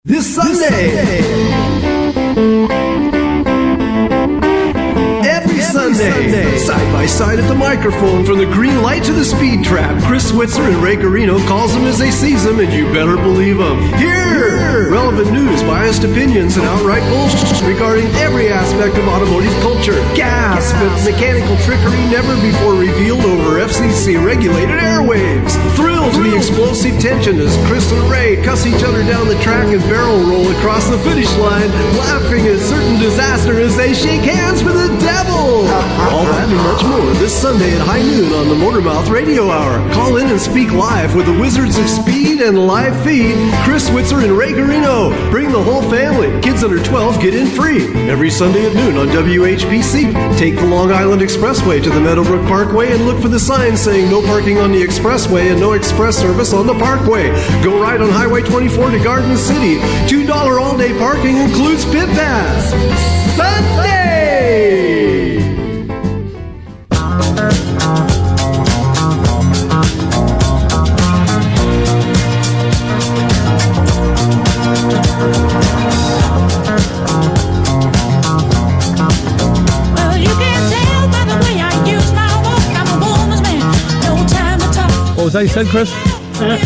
This Sunday. Every Sunday. Side by side at the microphone, from the green light to the speed trap, Chris Switzer and Ray Carino calls them as they sees them, and you better believe them. Here! Relevant news, biased opinions, and outright bullshit regarding every aspect of automotive culture. Gas, but mechanical trickery never before revealed over FCC-regulated airwaves. Thrill to the explosive tension as Chris and Ray cuss each other down the track and barrel roll across the finish line, laughing at certain disaster as they shake hands with the devil. All that and much more this Sunday at high noon on the Motormouth Radio Hour. Call in and speak live with the Wizards of Speed and live feed, Chris Switzer and Ray Carino. Bring the whole family. Kids under 12 get in free. Every Sunday at noon on WHPC. Take the Long Island Expressway to the Meadowbrook Parkway and look for the sign saying no parking on the expressway and no express service on the parkway. Go right on Highway 24 to Garden City. $2 all-day parking includes pit pass. Sunday! What was that you said, Chris? I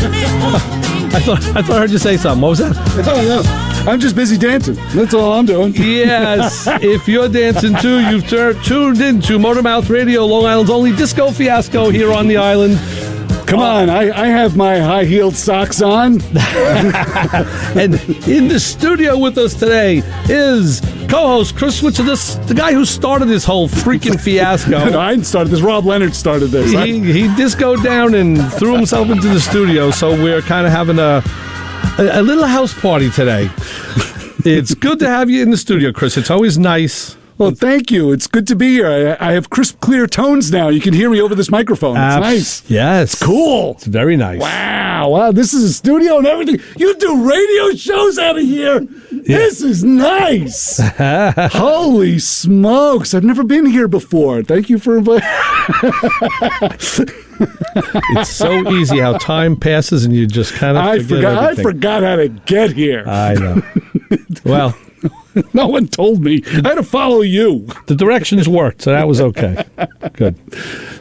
thought I heard you say something. What was that? Oh, no. I'm just busy dancing. That's all I'm doing. Yes. If you're dancing too, you've tuned into Motormouth Radio, Long Island's only disco fiasco here on the island. Come on, I have my high-heeled socks on. And in the studio with us today is co-host Chris Switzer, the guy who started this whole freaking fiasco. No, I didn't start this. Rob Leonard started this. He discoed down and threw himself into the studio, so we're kind of having a little house party today. It's good to have you in the studio, Chris. It's always nice. Well, thank you. It's good to be here. I have crisp, clear tones now. You can hear me over this microphone. It's nice. Yes. It's cool. It's very nice. Wow. This is a studio and everything. You do radio shows out of here. Yeah. This is nice. Holy smokes. I've never been here before. Thank you for inviting. It's so easy how time passes and you just kind of I forgot how to get here. I know. Well, no one told me. I had to follow you. The directions worked, so that was okay. Good.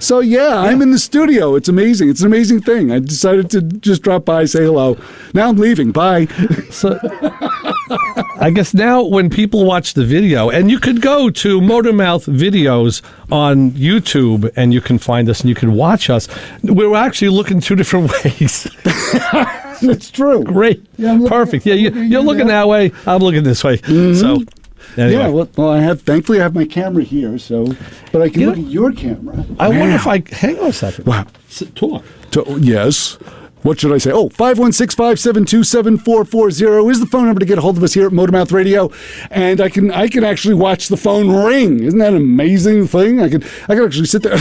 So, yeah, I'm in the studio. It's amazing. It's an amazing thing. I decided to just drop by, say hello. Now I'm leaving. Bye. So, I guess now when people watch the video, and you could go to Motormouth Videos on YouTube, and you can find us and you can watch us. We're actually looking two different ways. That's true. Great. Yeah, perfect. Yeah, you're looking that way. I'm looking this way. Mm-hmm. So, anyway. Yeah. Well, thankfully, I have my camera here, but I can look at your camera. I wonder if hang on a second. Wow. Talk. Yes. What should I say? 516-572-7440 is the phone number to get a hold of us here at Motormouth Radio, and I can actually watch the phone ring. Isn't that an amazing thing? I can actually sit there.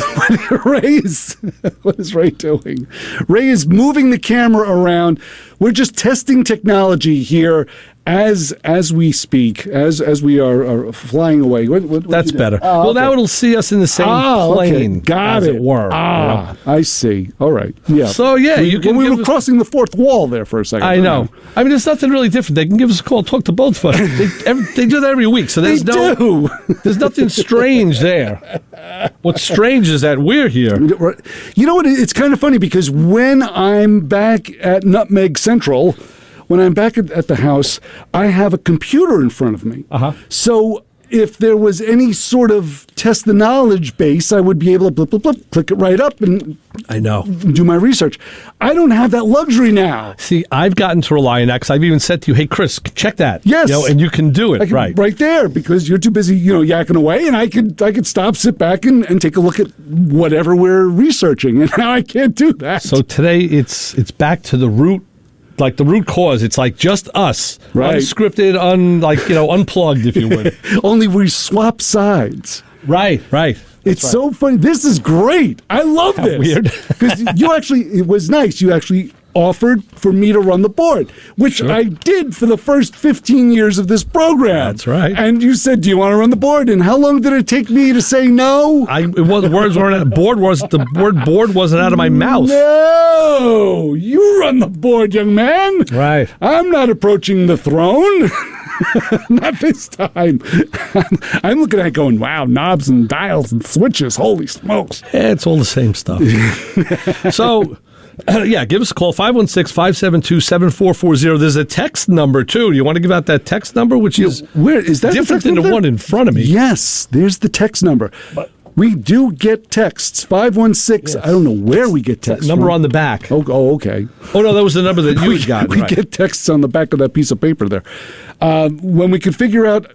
What is Ray doing? Ray is moving the camera around. We're just testing technology here as we speak, as we are flying away. What That's better. Well, okay. now it'll see us in the same plane, okay. Got as it. it were. I see. All right. Yeah. So, yeah, you can we were crossing the fourth wall there for a second. I know. I mean, there's nothing really different. They can give us a call, talk to both of us. They do that every week, so there's there's nothing strange there. What's strange is that we're here. You know what? It's kind of funny because when I'm back at Nutmeg Central, when I'm back at the house, I have a computer in front of me. Uh-huh. So if there was any sort of test the knowledge base, I would be able to blip, blip, blip, click it right up and I know. Do my research. I don't have that luxury now. See, I've gotten to rely on that because I've even said to you, hey, Chris, check that. Yes. And you can do it, right there, because you're too busy, yakking away, and I could stop, sit back, and take a look at whatever we're researching, and now I can't do that. So today it's back to the root. Like the root cause, it's like just us, right? Unscripted, unplugged, if you would. Only we swap sides. Right. It's so funny. This is great. I love this. Weird. Because it was nice. You actually offered for me to run the board, which I did for the first 15 years of this program. That's right. And you said, do you want to run the board? And how long did it take me to say no? The word board wasn't out of my mouth. No, you run the board, young man. Right. I'm not approaching the throne. Not this time. I'm looking at it going, wow, knobs and dials and switches. Holy smokes. It's all the same stuff. So, give us a call, 516-572-7440. There's a text number, too. Do you want to give out that text number, which is where is that different than the one in front of me? Yes, there's the text number. But we do get texts, 516. Yes. I don't know where we get texts. Number from. On the back. Oh, okay. Oh, no, that was the number that you got. We get texts on the back of that piece of paper there. When we can figure out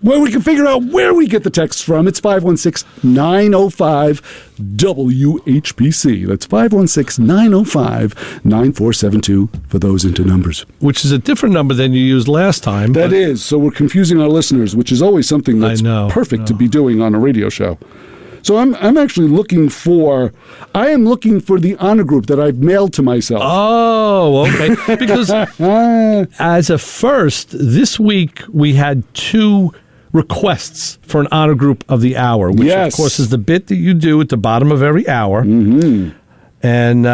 where we get the texts from, it's 516-905-WHPC. That's 516-905-9472 for those into numbers. Which is a different number than you used last time. That is. So we're confusing our listeners, which is always something that's perfect to be doing on a radio show. So I'm actually looking for the honor group that I've mailed to myself. Oh, okay. Because as a first, this week we had 2 requests for an honor group of the hour, which of course is the bit that you do at the bottom of every hour. Mm-hmm. And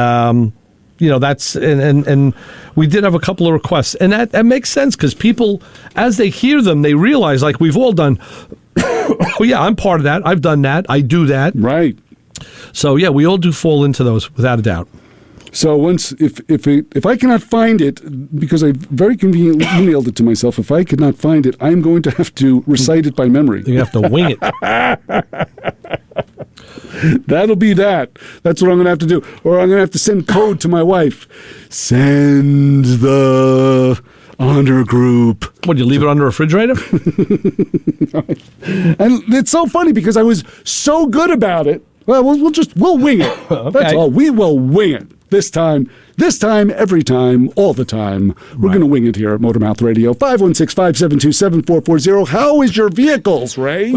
that's and we did have a couple of requests, and that makes sense because people, as they hear them, they realize, like we've all done. Oh yeah, I'm part of that. I've done that. I do that. Right. So yeah, we all do fall into those without a doubt. So if I cannot find it, because I very conveniently emailed it to myself, if I could not find it, I'm going to have to recite it by memory. You have to wing it. That'll be that. That's what I'm going to have to do. Or I'm going to have to send code to my wife. Send the honor group. What, you leave it on the refrigerator? And it's so funny because I was so good about it. Well, we'll wing it. Okay. That's all. We will wing it. This time, every time, all the time. We're going to wing it here at Motormouth Radio. 516-572-7440. How is your vehicles, Ray?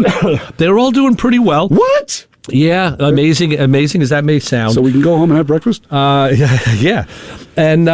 They're all doing pretty well. What? Yeah, amazing as that may sound. So we can go home and have breakfast? Yeah. And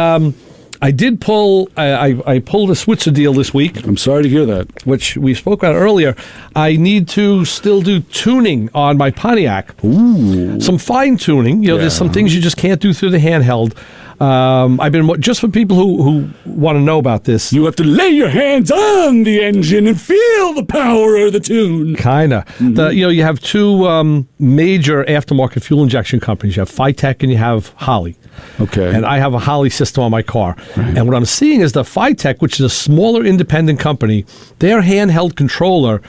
I did pull I pulled a Switzer deal this week. I'm sorry to hear that. Which we spoke about earlier. I need to still do tuning on my Pontiac. Ooh. Some fine tuning. There's some things you just can't do through the handheld. I've been just for people who want to know about this. You have to lay your hands on the engine and feel the power of the tune. Kinda. Mm-hmm. You have 2 major aftermarket fuel injection companies. You have Phytech and you have Holley. Okay. And I have a Holley system on my car. Right. And what I'm seeing is the Phytech, which is a smaller independent company, their handheld controller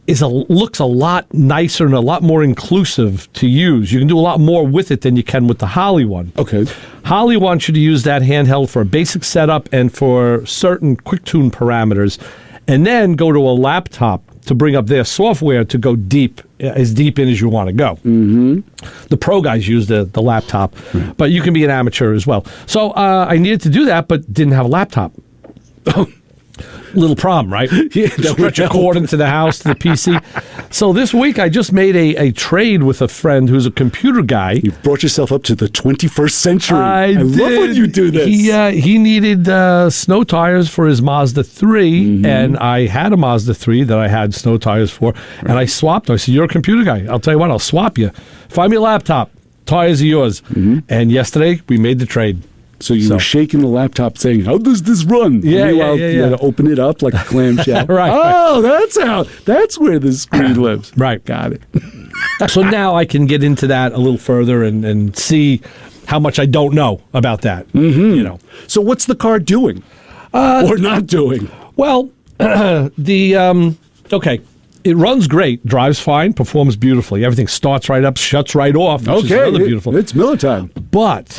looks a lot nicer and a lot more inclusive to use. You can do a lot more with it than you can with the Holley one. Okay. Holley wants you to use that handheld for a basic setup and for certain quick tune parameters, and then go to a laptop to bring up their software to go as deep in as you want to go. Mm-hmm. The pro guys use the laptop, but you can be an amateur as well. So I needed to do that, but didn't have a laptop. Little problem, right? Yeah, stretch a cord into the house to the PC. So this week I just made a trade with a friend who's a computer guy. You've brought yourself up to the 21st century. I love when you do this. He needed snow tires for his Mazda 3, and I had a Mazda 3 that I had snow tires for, and I swapped. I said, you're a computer guy. I'll tell you what, I'll swap you. Find me a laptop. Tires are yours. And yesterday we made the trade. So you were shaking the laptop saying, how does this run? Yeah. You had to open it up like a clamshell. Right. Oh, that's where the screen lives. Right. Got it. So now I can get into that a little further and see how much I don't know about that. Mm-hmm. So what's the car doing? Or not doing? Well, okay. It runs great, drives fine, performs beautifully. Everything starts right up, shuts right off, which is another beautiful. It's Miller time. But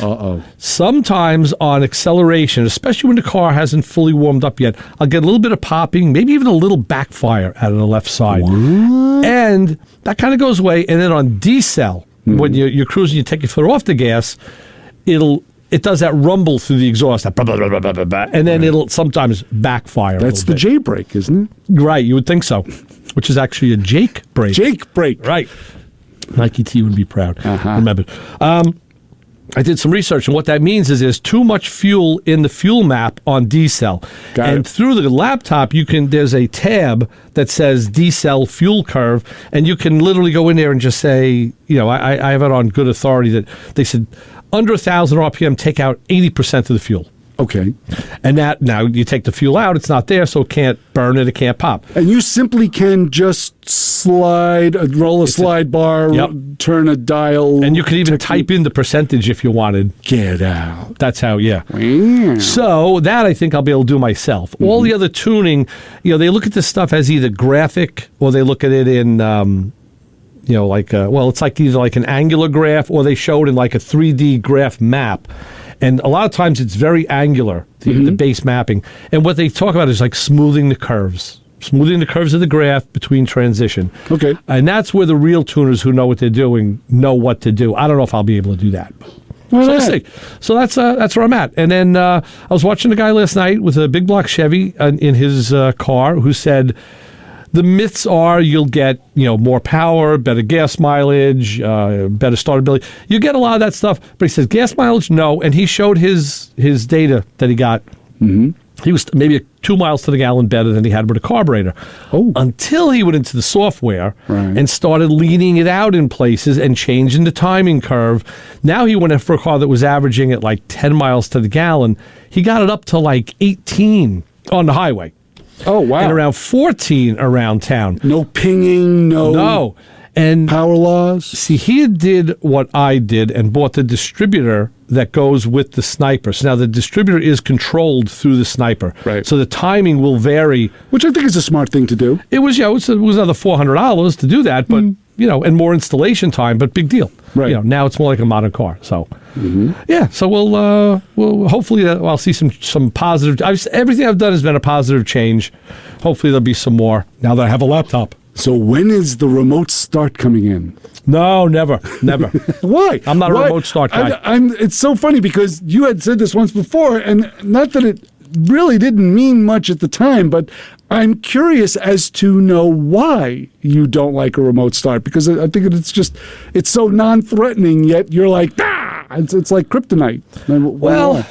sometimes on acceleration, especially when the car hasn't fully warmed up yet, I'll get a little bit of popping, maybe even a little backfire out of the left side. What? And that kind of goes away. And then on decel, when you're cruising, you take your foot off the gas, it does that rumble through the exhaust, and then it'll sometimes backfire. That's the J brake, isn't it? Right, you would think so. Which is actually a Jake brake. Jake brake. Right. Nike T would be proud. Remember. I did some research, and what that means is there's too much fuel in the fuel map on D-cell. And through the laptop, there's a tab that says D-cell fuel curve, and you can literally go in there and just say, I have it on good authority that they said under 1,000 RPM, take out 80% of the fuel. Okay. And that, now you take the fuel out, it's not there, so it can't burn it can't pop. And you simply can just roll a slide bar, turn a dial. And you could even type in the percentage if you wanted. Get out. That's how, Wow. So that I think I'll be able to do myself. Mm-hmm. All the other tuning, they look at this stuff as either graphic or they look at it in, it's like either like an angular graph or they show it in like a 3D graph map. And a lot of times it's very angular, the base mapping. And what they talk about is like smoothing the curves of the graph between transition. Okay. And that's where the real tuners who know what they're doing know what to do. I don't know if I'll be able to do that. So let's see. So that's where I'm at. And then I was watching a guy last night with a big block Chevy in his car who said, the myths are you'll get, more power, better gas mileage, better startability. You get a lot of that stuff, but he says gas mileage, no. And he showed his data that he got. Mm-hmm. He was maybe 2 miles to the gallon better than he had with a carburetor. Oh. Until he went into the software and started leaning it out in places and changing the timing curve. Now he went in for a car that was averaging at like 10 miles to the gallon. He got it up to like 18 on the highway. Oh, wow. And around 14 around town. No pinging, no. And power laws. See, he did what I did and bought the distributor that goes with the sniper. So now the distributor is controlled through the sniper. Right. So the timing will vary. Which I think is a smart thing to do. It was, it was another $400 to do that, but, and more installation time, but big deal. Right. Now it's more like a modern car. So, so we'll hopefully I'll see some positive. Everything I've done has been a positive change. Hopefully there'll be some more now that I have a laptop. So when is the remote start coming in? No, never. Why? I'm not a remote start guy. It's so funny because you had said this once before, and not that it really didn't mean much at the time, but I'm curious as to know why you don't like a remote start, because I think it's so non-threatening, yet you're like, it's like kryptonite. Well,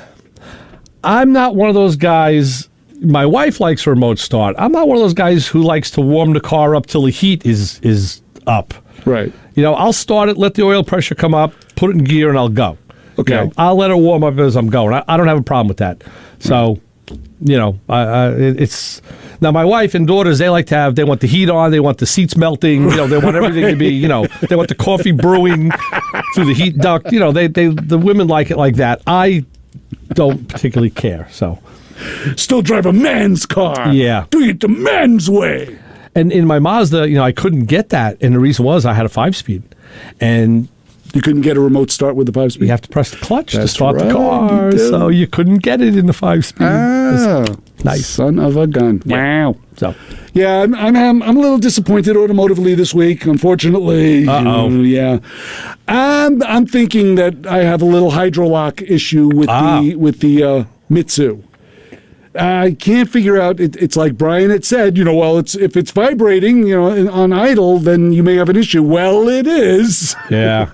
I'm not one of those guys. My wife likes a remote start. I'm not one of those guys who likes to warm the car up till the heat is up. Right. I'll start it, let the oil pressure come up, put it in gear, and I'll go. Okay. I'll let it warm up as I'm going. I don't have a problem with that. So, it's now my wife and daughters. They want the heat on. They want the seats melting. They want everything to be. They want the coffee brewing through the heat duct. The women like it like that. I don't particularly care. So. Still drive a man's car. Yeah. Do it the man's way. And in my Mazda, I couldn't get that. And the reason was I had a 5-speed. And you couldn't get a remote start with the 5-speed? You have to press the clutch to start the car. So you couldn't get it in the 5-speed. Nice. Son of a gun. Yeah. Wow. So. Yeah, I'm a little disappointed automotively this week, unfortunately. Uh-oh. Yeah. I'm thinking that I have a little hydrolock issue with the Mitsu. I can't figure out. It's like Brian had said. If it's vibrating, on idle, then you may have an issue. Well, it is. Yeah.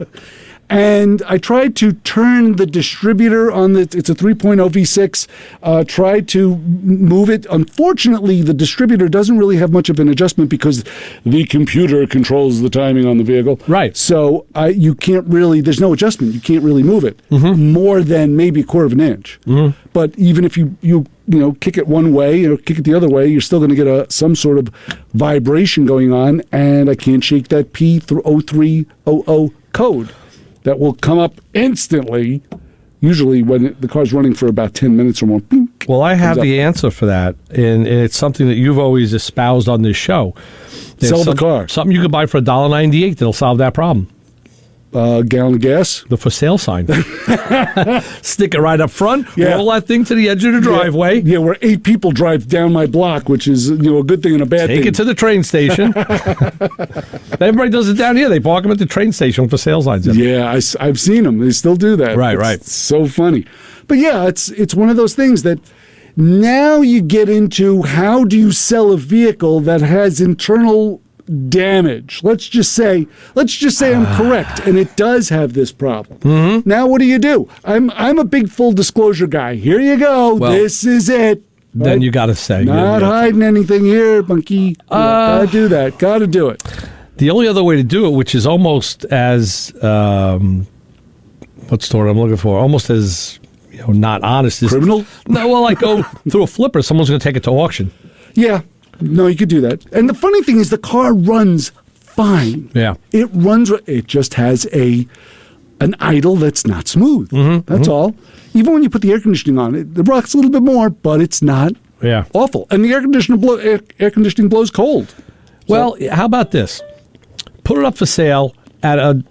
And I tried to turn the distributor on it's a 3.0 V6. Tried to move it. Unfortunately, the distributor doesn't really have much of an adjustment because the computer controls the timing on the vehicle. Right. So you can't really. There's no adjustment. You can't really move it more than maybe a quarter of an inch. Mm-hmm. But even if you kick it one way or kick it the other way, you're still going to get some sort of vibration going on, and I can't shake that P0300 code that will come up instantly, usually when the car's running for about 10 minutes or more. Well, I have the answer for that, and it's something that you've always espoused on this show. Sell the car. Something you could buy for $1.98 that'll solve that problem. Gallon of gas? The for sale sign. Stick it right up front, roll that thing to the edge of the driveway. Yeah, where 8 people drive down my block, which is a good thing and a bad thing. Take it to the train station. Everybody does it down here. They park them at the train station with for sale signs. Yeah, I've seen them. They still do that. Right. It's so funny. But yeah, it's one of those things that now you get into how do you sell a vehicle that has internal damage. Let's just say I'm correct, and it does have this problem. Mm-hmm. Now, what do? I'm a big full disclosure guy. Here you go. Well, this is it. Then right? You got to say. Not hiding anything here, monkey. Gotta do that. Gotta do it. The only other way to do it, which is almost as, what's the word I'm looking for? Almost as, not honest. Is, criminal? No, well, like go through a flipper. Someone's going to take it to auction. Yeah. No, you could do that. And the funny thing is the car runs fine. Yeah. It runs, it just has an idle that's not smooth. Mm-hmm, that's all. Even when you put the air conditioning on, it rocks a little bit more, but it's not awful. And the air conditioning blows cold. Well, how about this? Put it up for sale at a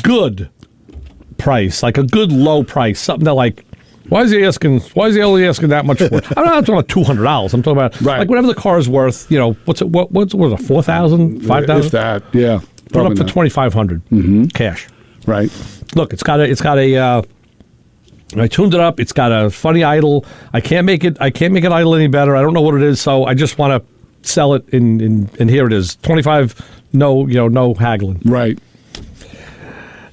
good price, like a good low price, something that like, why is he only asking that much for it? I'm not talking about $200. I'm talking about like whatever the car is worth. What's it? What's it? $4,000, $5,000? If that, yeah. Put it up for $2,500 cash. Right. Look, it's got a. I tuned it up. It's got a funny idle. I can't make it idle any better. I don't know what it is, so I just want to sell it. And here it is, 25. No haggling. Right.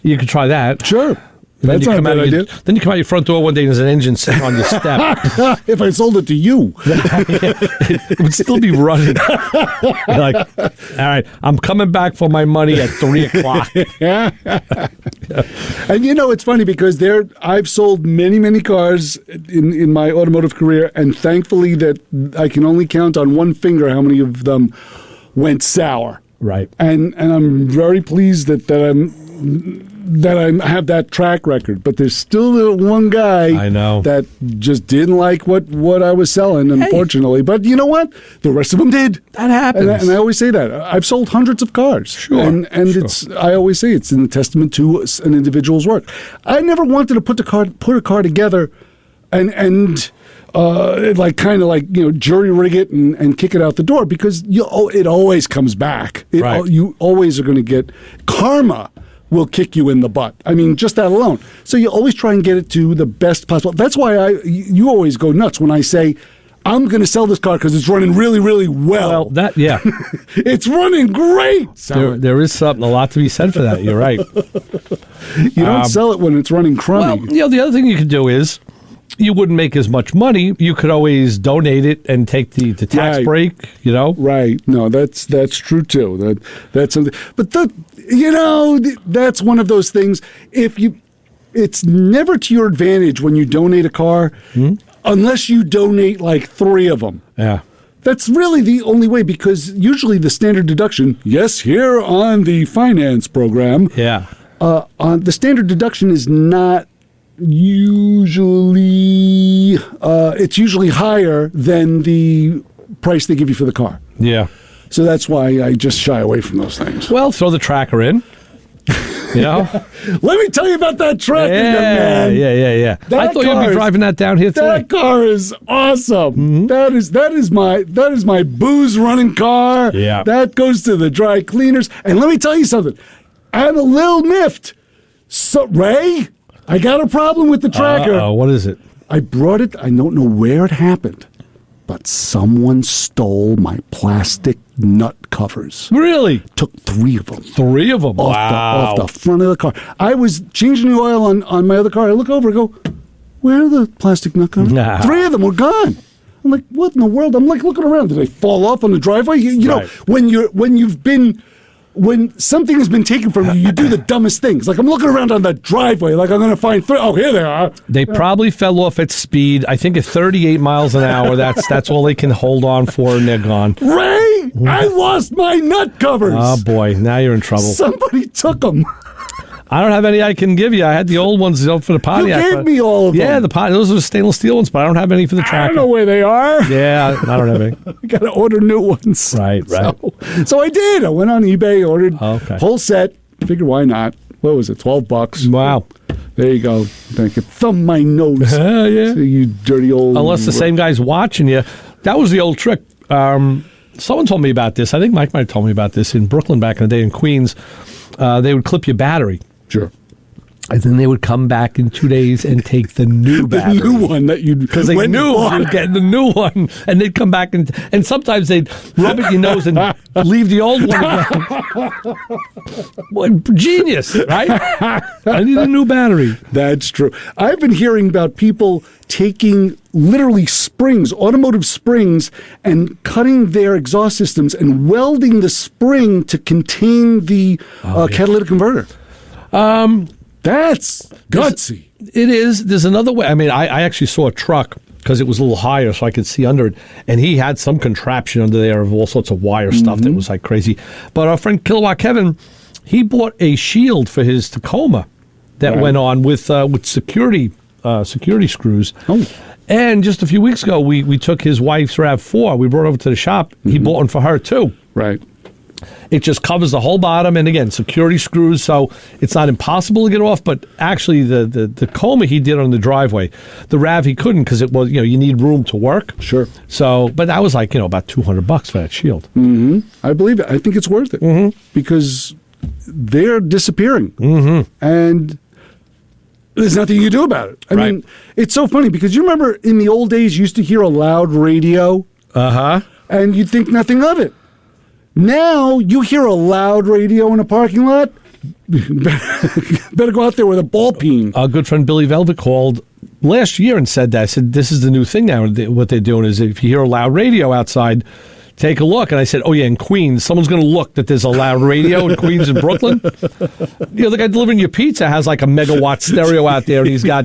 You could try that. Sure. That's not a bad idea. Then you come out your front door one day and there's an engine sitting on your step. If I sold it to you. It would still be running. You're like, all right, I'm coming back for my money at 3 o'clock. And it's funny because I've sold many, many cars in my automotive career, and thankfully that I can only count on one finger how many of them went sour. Right. And I'm very pleased that I have that track record, but there's still one guy I know that just didn't like what I was selling, unfortunately. But you know what? The rest of them did. That happens. And I always say that. I've sold hundreds of cars. Sure. And I always say it's a testament to an individual's work. I never wanted to put a car together and jury rig it and kick it out the door, because it always comes back. You always are going to get karma. Will kick you in the butt. I mean, just that alone. So you always try and get it to the best possible. That's why you always go nuts when I say, I'm going to sell this car because it's running really, really well. Well, it's running great. There is a lot to be said for that. You're right. You don't sell it when it's running crummy. Well, the other thing you could do is, you wouldn't make as much money. You could always donate it and take the tax break, Right. No, that's true too. That's something. But that's one of those things. It's never to your advantage when you donate a car, unless you donate like 3 of them. Yeah. That's really the only way, because usually the standard deduction, yes, here on the finance program, on the standard deduction is not usually it's usually higher than the price they give you for the car. Yeah. So that's why I just shy away from those things. Well, throw the tracker in. Let me tell you about that tracker, man. Yeah. I thought you'd be driving that down here today. That car is awesome. Mm-hmm. That is my booze running car. Yeah. That goes to the dry cleaners. And let me tell you something. I'm a little miffed. So, Ray, I got a problem with the tracker. What is it? I brought it. I don't know where it happened, but someone stole my plastic nut covers. Really? Took 3 of them. 3 of them? Off the front of the car. I was changing the oil on my other car. I look over and go, where are the plastic nut covers? 3 of them were gone. I'm like, what in the world? I'm like looking around. Did they fall off on the driveway? You know, when something has been taken from you, you do the dumbest things. Like, I'm looking around on the driveway, like I'm going to find 3. Oh, here they are. They probably fell off at speed. I think at 38 miles an hour. That's all they can hold on for, and they're gone. Ray, I lost my nut covers. Oh, boy. Now you're in trouble. Somebody took them. I don't have any I can give you. I had the old ones for the Pontiac. You gave me all of them. Yeah, those are the stainless steel ones, but I don't have any for the tracker. I don't know where they are. Yeah, I don't have any. I got to order new ones. Right. So I did. I went on eBay, ordered whole set. Figured, why not? What was it, $12? Wow. There you go. Thank you. Thumb my nose. Yeah. So you dirty old... Unless the same guy's watching you. That was the old trick. Someone told me about this. I think Mike might have told me about this in Brooklyn back in the day, in Queens. They would clip your battery. Sure. And then they would come back in 2 days and take the new battery. The new one that you because they knew you were getting the new one, and they'd come back and sometimes they'd rub it in your nose and leave the old one again. Boy, genius, right? I need a new battery. That's true. I've been hearing about people taking literally springs, automotive springs, and cutting their exhaust systems and welding the spring to contain the catalytic converter. That's gutsy. It is. There's another way. I mean, I actually saw a truck because it was a little higher so I could see under it. And he had some contraption under there of all sorts of wire stuff that was like crazy. But our friend Kilowatt Kevin, he bought a shield for his Tacoma that went on with security screws. Oh. And just a few weeks ago, we took his wife's RAV4. We brought it over to the shop. He bought one for her, too. Right. It just covers the whole bottom, and again, security screws, so it's not impossible to get off. But actually, the Tacoma he did on the driveway, the RAV he couldn't because it was you need room to work. Sure. So, but that was like about $200 for that shield. Mm-hmm. I believe it. I think it's worth it because they're disappearing, and there's nothing you can do about it. I mean, it's so funny because you remember in the old days, you used to hear a loud radio, and you'd think nothing of it. Now, you hear a loud radio in a parking lot, better go out there with a ball peen. Our good friend Billy Velvet called last year and said that. I said, this is the new thing now. What they're doing is if you hear a loud radio outside, take a look. And I said, oh, yeah, in Queens, someone's going to look that there's a loud radio in Queens and Brooklyn. The guy delivering your pizza has like a megawatt stereo out there, and he's got,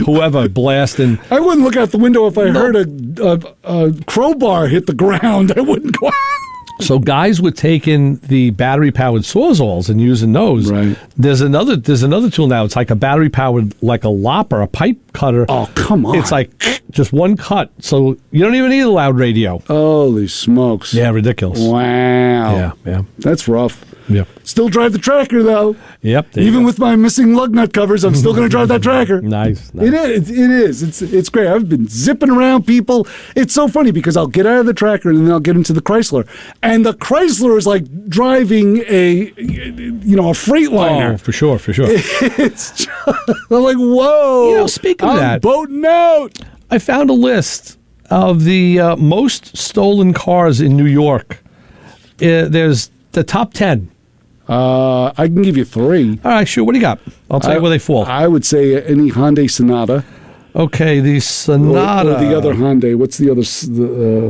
whoever blasting. I wouldn't look out the window if I heard a crowbar hit the ground. I wouldn't go out. So guys were taking the battery-powered Sawzalls and using those. Right. There's another tool now. It's like a battery-powered, like a lopper, a pipe cutter. Oh, come on. It's like just one cut, so you don't even need a loud radio. Holy smokes. Yeah, ridiculous. Wow. Yeah. That's rough. Yep. Still drive the tracker, though. Yep. Even with my missing lug nut covers, I'm still going to drive that tracker. Nice. It is. It's great. I've been zipping around people. It's so funny because I'll get out of the tracker and then I'll get into the Chrysler. And the Chrysler is like driving a Freightliner. Oh, for sure. It's just, I'm like, whoa. Speaking of that, boating out. I found a list of the most stolen cars in New York. There's the top 10. I can give you 3. All right, sure. What do you got? I'll tell you where they fall. I would say any Hyundai Sonata. Okay, the Sonata. Or the other Hyundai. What's the other?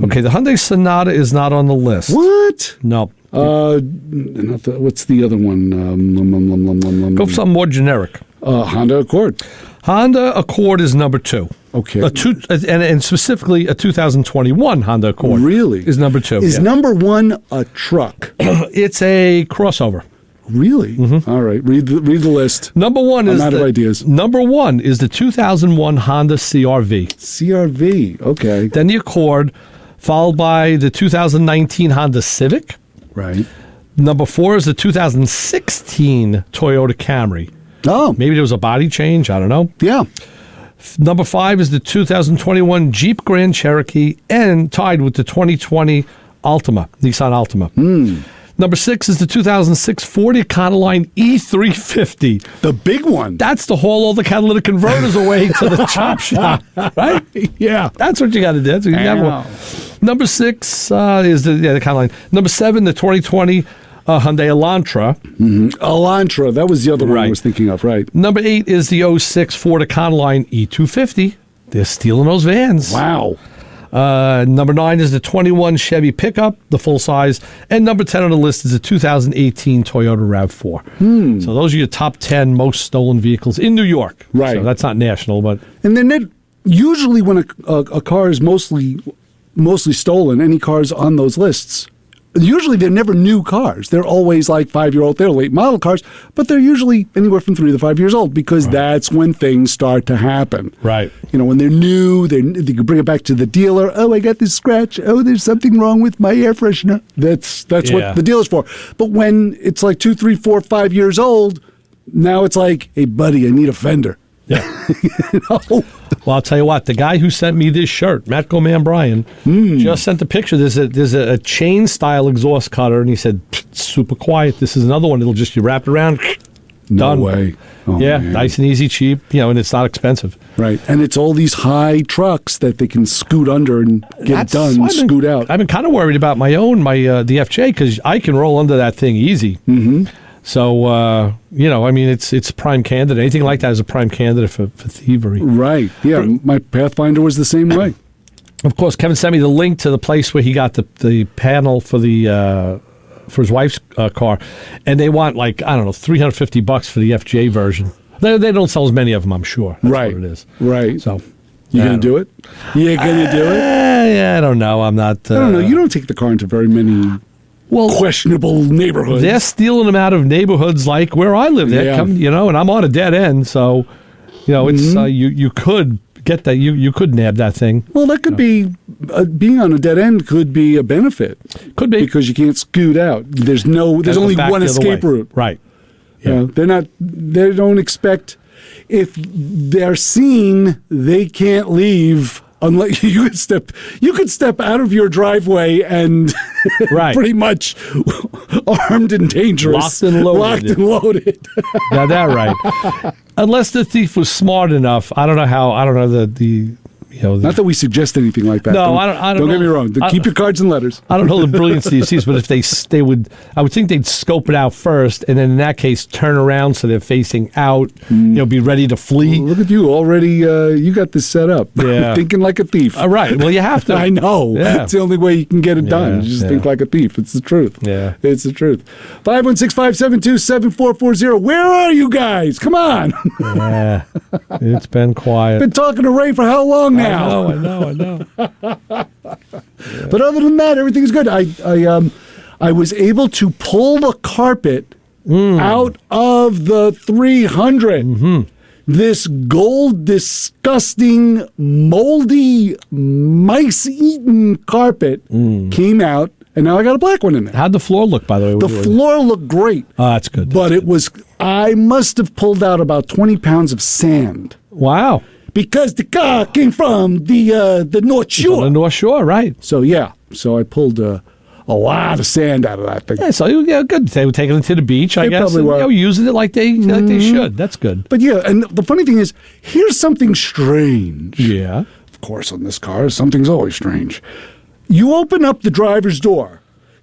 Okay, the Hyundai Sonata is not on the list. What? No. What's the other one? Go for something more generic. Honda Accord. Honda Accord is number 2. Okay. And specifically a 2021 Honda Accord. Really? Is number 2. Is number 1 a truck? It's a crossover. Really? All right. Read the list. Number 1 is I'm out of ideas. Number 1 is the 2001 Honda CRV. CRV. Okay. Then the Accord, followed by the 2019 Honda Civic. Right. Number 4 is the 2016 Toyota Camry. Oh. Maybe there was a body change. I don't know. Yeah. Number 5 is the 2021 Jeep Grand Cherokee, and tied with the 2020 Nissan Altima. Number 6 is the 2006 Ford Econoline E350. The big one. That's to haul all the catalytic converters away to the chop shop, right? Yeah. That's what you got to do. That's what you got. Number 6 is the Econoline. Number 7, the 2020 Hyundai Elantra. Elantra. That was the other one I was thinking of, right. Number 8 is the 06 Ford Econoline E250. They're stealing those vans. Wow. Number 9 is the 21 Chevy pickup, the full size. And number 10 on the list is the 2018 Toyota RAV4. So those are your top 10 most stolen vehicles in New York. Right. So that's not national, but... And then usually when a car is mostly stolen, any cars on those lists, usually they're never new cars. They're always like 5-year-old, they're late model cars, but they're usually anywhere from 3 to 5 years old because that's when things start to happen. Right. When they're new, they can bring it back to the dealer. Oh, I got this scratch. Oh, there's something wrong with my air freshener. That's what the dealer's for. But when it's like 2, 3, 4, 5 years old, now it's like, hey, buddy, I need a fender. Yeah. Well, I'll tell you what. The guy who sent me this shirt, Matt Goman Bryan, just sent a picture. There's a chain style exhaust cutter, and he said, super quiet. This is another one. It'll just you wrap it around, No Done. way. Oh, Yeah, man. nice and easy, cheap, and it's not expensive. Right. And it's all these high trucks that they can scoot under and get it done, scoot out. I've been kind of worried about my the FJ, because I can roll under that thing easy. Mm-hmm. So, I mean, it's a prime candidate. Anything like that is a prime candidate for thievery. Right. Yeah, my Pathfinder was the same way. Of course, Kevin sent me the link to the place where he got the panel for for his wife's car, and they want $350 for the FJ version. They don't sell as many of them, I'm sure. That's Right. what it is. Right. So, You going to do it? You going to do it? Yeah, I don't know. I'm not. I don't know. You don't take the car into very many questionable neighborhoods. They're stealing them out of neighborhoods like where I live. Yeah. And I'm on a dead end, so it's you could get that. You could nab that thing. Well, that could be being on a dead end could be a benefit. Could be because you can't scoot out. There's only one escape route. Right. Yeah. They don't expect, if they're seen, they can't leave unless you could step out of your driveway and Right. pretty much armed and dangerous. Locked and loaded. Got that right. Unless the thief was smart enough. I don't know the Not that we suggest anything like that. No, I don't Don't know. get me wrong. Keep your cards and letters. I don't know the brilliance of these thieves, but if they would, I would think they'd scope it out first, and then in that case turn around so they're facing out. Be ready to flee. Well, look at you already. You got this set up. Yeah. Thinking like a thief. All right. Well, you have to. I know. Yeah. It's the only way you can get it done. Yeah, You just yeah. think like a thief. It's the truth. Yeah. It's the truth. 516-572-7440. Where are you guys? Come on. Yeah. It's been quiet. Been talking to Ray for how long now? I know. But other than that, everything's good. I was able to pull the carpet out of the 300. Mm-hmm. This gold, disgusting, moldy, mice-eaten carpet came out, and now I got a black one in there. How'd the floor look, by the way? The floor looked great. Oh, that's good. But I must have pulled out about 20 pounds of sand. Wow. Because the car came from the North Shore. The North Shore, right. So I pulled a lot of sand out of that thing. Yeah, so good. They were taking it to the beach, I They guess. probably and, were. using it like they should. That's good. But yeah, and the funny thing is, here's something strange. Yeah. Of course, on this car, something's always strange. You open up the driver's door.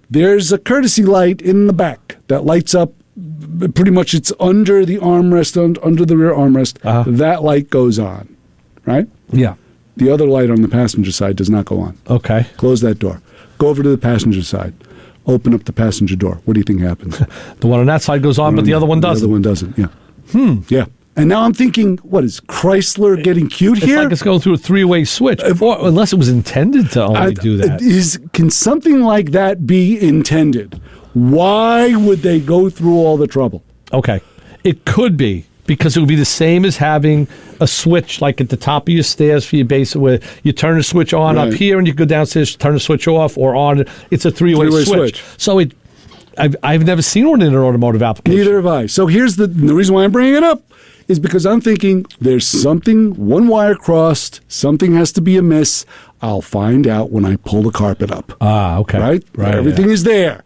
There's a courtesy light in the back that lights up. Pretty much it's under the armrest, under the rear armrest. Uh-huh. That light goes on, right? Yeah. The other light on the passenger side does not go on. Okay. Close that door. Go over to the passenger side. Open up the passenger door. What do you think happens? The one on that side goes on, but the other one doesn't. The other one doesn't, yeah. Yeah. And now I'm thinking, what is Chrysler getting cute It's here? like it's going through a three-way switch, unless it was intended to only do that. Can something like that be intended? Why would they go through all the trouble? Okay. It could be, because it would be the same as having a switch like at the top of your stairs for your base, where you turn the switch on up Right. here and you go downstairs, turn the switch off or on. It's a three-way switch. So I've never seen one in an automotive application. Neither have I. So here's the reason why I'm bringing it up is because I'm thinking there's something, one wire crossed, something has to be amiss. I'll find out when I pull the carpet up. Ah, okay. Right? Everything is there.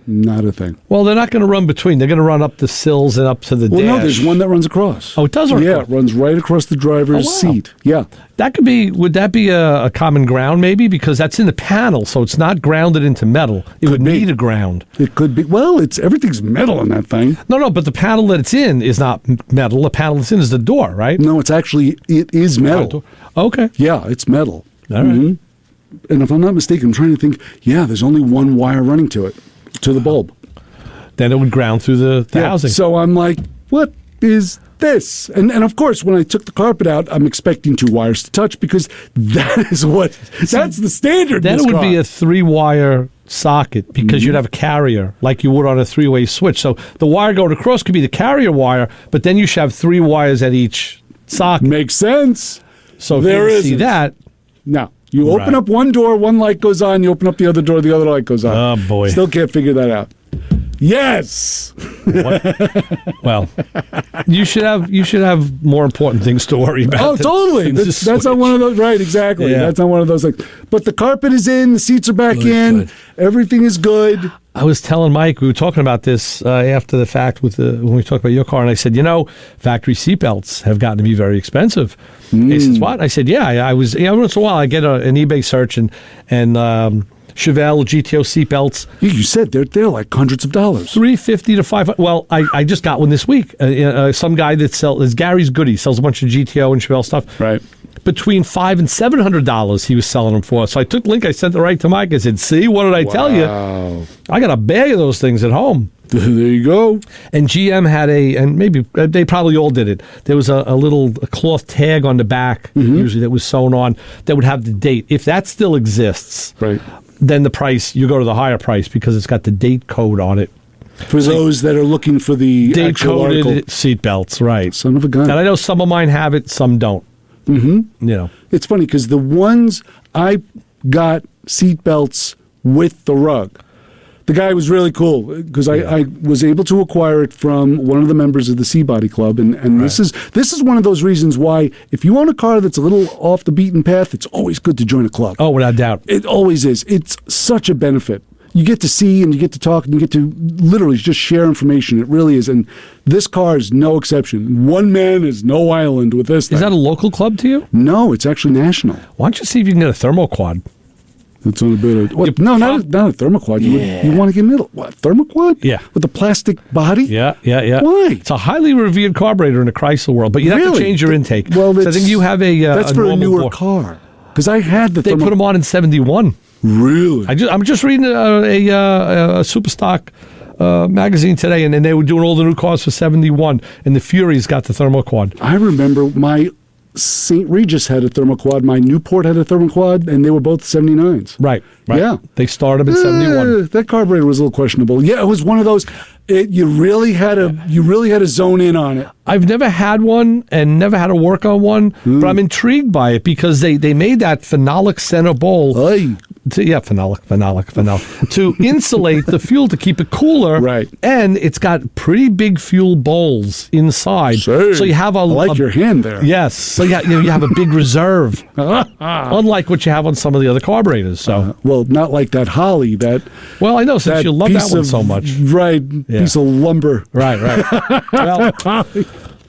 Not a thing. Well, they're not going to run between. They're going to run up the sills and up to the dash. Well, no, there's one that runs across. Oh, it does run across? Yeah, it runs right across the driver's seat. Yeah. That could be, would that be a common ground maybe? Because that's in the panel, so it's not grounded into metal. It would need a ground. It could be. Well, everything's metal in that thing. No, but the panel that it's in is not metal. The panel that's in is the door, right? No, it is metal. Okay. Yeah, it's metal. All right. And if I'm not mistaken, I'm trying to think, there's only one wire running to it, to the bulb. Then it would ground through the housing. So I'm like, what is this? And of course, when I took the carpet out, I'm expecting two wires to touch because that's the standard. Then it would be a 3-wire socket because you'd have a carrier like you would on a 3-way switch. So the wire going across could be the carrier wire, but then you should have 3 wires at each socket. Makes sense. So if There you isn't. see that. No. You open up one door, one light goes on. You open up the other door, the other light goes on. Oh, boy. Still can't figure that out. Yes. Well, you should have more important things to worry about. Oh, totally. That's not one of those. Right, exactly. Yeah. That's not one of those things. But the carpet is in. The seats are back in. Good. Everything is good. I was telling Mike, we were talking about this after the fact when we talked about your car, and I said, factory seatbelts have gotten to be very expensive. He says, what? I said, yeah, I was. Once in a while, I get an eBay search and Chevelle GTO seatbelts. You said they're like hundreds of dollars. $350 to $500. Well, I just got one this week. Some guy that sells Gary's Goody, sells a bunch of GTO and Chevelle stuff. Right. Between $500 and $700 he was selling them for. So I took the link, I sent it right to Mike. I said, see, what did I tell you? I got a bag of those things at home. There you go. And GM had and maybe they probably all did it. There was a little cloth tag on the back, usually that was sewn on, that would have the date. If that still exists, right, then the price, you go to the higher price because it's got the date code on it. For those that are looking for the date-coded seatbelts, right. Son of a gun. And I know some of mine have it, some don't. It's funny because the ones I got seatbelts with the rug, the guy was really cool because I was able to acquire it from one of the members of the Seabody Club, and right. This is one of those reasons why if you own a car that's a little off the beaten path, it's always good to join a club. Oh, without doubt. It always is. It's such a benefit. You get to see and you get to talk and you get to literally just share information. It really is. And this car is no exception. One man is no island with this thing. Is that a local club to you? No, it's actually national. Why don't you see if you can get a thermoquad? That's on a bit of... What? No, not a thermoquad. You want to get a thermoquad? Yeah. With a plastic body? Yeah. Why? It's a highly revered carburetor in the Chrysler world, but you have to change your intake. Well, so I think you have that's for a newer car. Because I had They put them on in 71. Really? I'm just reading a Superstock magazine today, and they were doing all the new cars for 71, and the Fury's got the thermoquad. I remember my St. Regis had a thermoquad, my Newport had a thermoquad, and they were both 79s. Right. Yeah. They started in 71. That carburetor was a little questionable. Yeah, it was one of those. You really had to zone in on it. I've never had one and never had to work on one, but I'm intrigued by it because they made that phenolic center bowl. Phenolic. To insulate the fuel to keep it cooler. Right. And it's got pretty big fuel bowls inside. Sure. So you have I like your hand there. Yes. So you have a big reserve. Unlike what you have on some of the other carburetors. So well, not like that Holly. Well, I know, since you love that one so much. Right. Yeah. Piece of lumber. Right. Well,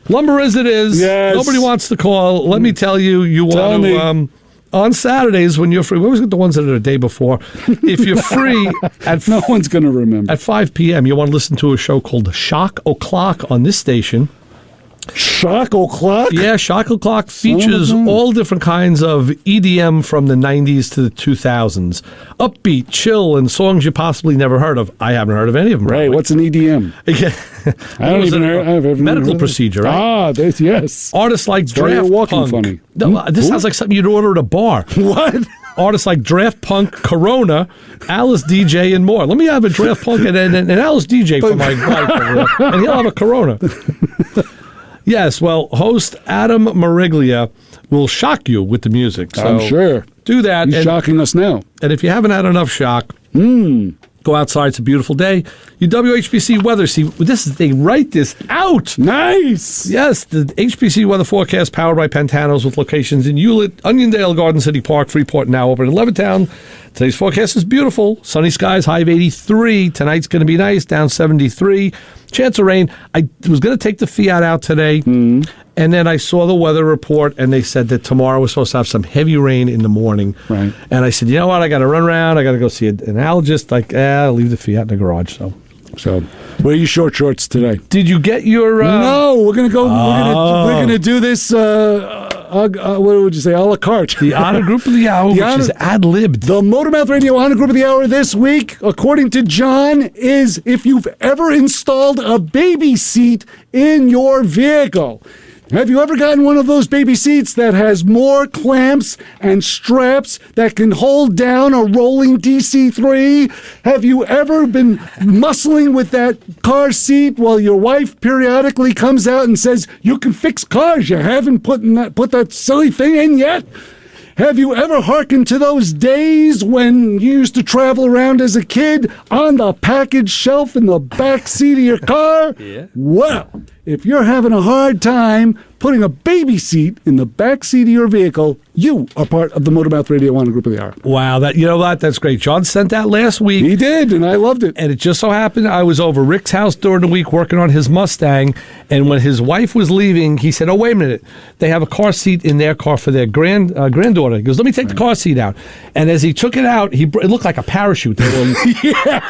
lumber as it is. Yes. Nobody wants to call. Let me tell you, want to... on Saturdays when you're free, we always get the ones that are the day before. If you're free, no one's going to remember. At 5 p.m., you want to listen to a show called Shock O'Clock on this station. Shock O'Clock? Yeah, Shock O'Clock features all different kinds of EDM from the 90s to the 2000s. Upbeat, chill, and songs you possibly never heard of. I haven't heard of any of them. Right, what's an EDM? I don't even heard. Medical procedure, right? Yes. Artists like Draft walking Punk. Funny. No, this sounds like something you'd order at a bar. What? Artists like Draft Punk, Corona, Alice DJ, and more. Let me have a Draft Punk and Alice DJ for my wife over there, and he'll have a Corona. Yes, well, host Adam Mariglia will shock you with the music. So I'm sure. Do that. He's shocking us now. And if you haven't had enough shock, go outside. It's a beautiful day. You WHPC weather. See, they write this out. Nice. Yes, the HPC weather forecast powered by Pantanos with locations in Hewlett, Oniondale, Garden City Park, Freeport, now open in Levittown. Today's forecast is beautiful. Sunny skies, high of 83. Tonight's going to be nice, down 73. Chance of rain. I was going to take the Fiat out today, and then I saw the weather report, and they said that tomorrow we're supposed to have some heavy rain in the morning. Right. And I said, you know what? I got to run around. I got to go see an allergist. I'll leave the Fiat in the garage. So, wear your short shorts today. Did you get your? No, we're gonna go. We're gonna do this. What would you say? A la carte. The Honor Group of the Hour, which is ad-libbed. The Motormouth Radio Honor Group of the Hour this week, according to John, is if you've ever installed a baby seat in your vehicle. Have you ever gotten one of those baby seats that has more clamps and straps that can hold down a rolling DC-3? Have you ever been muscling with that car seat while your wife periodically comes out and says, you can fix cars, you haven't put that silly thing in yet? Have you ever hearkened to those days when you used to travel around as a kid on the package shelf in the back seat of your car? Yeah. Well, if you're having a hard time putting a baby seat in the back seat of your vehicle, you are part of the Motormouth Radio 1 Group of the Hour. Wow, that's great. John sent that last week. He did, and I loved it. And it just so happened I was over Rick's house during the week working on his Mustang, and when his wife was leaving, he said, "Oh, wait a minute. They have a car seat in their car for their granddaughter." He goes, "Let me take the car seat out." And as he took it out, it looked like a parachute. There were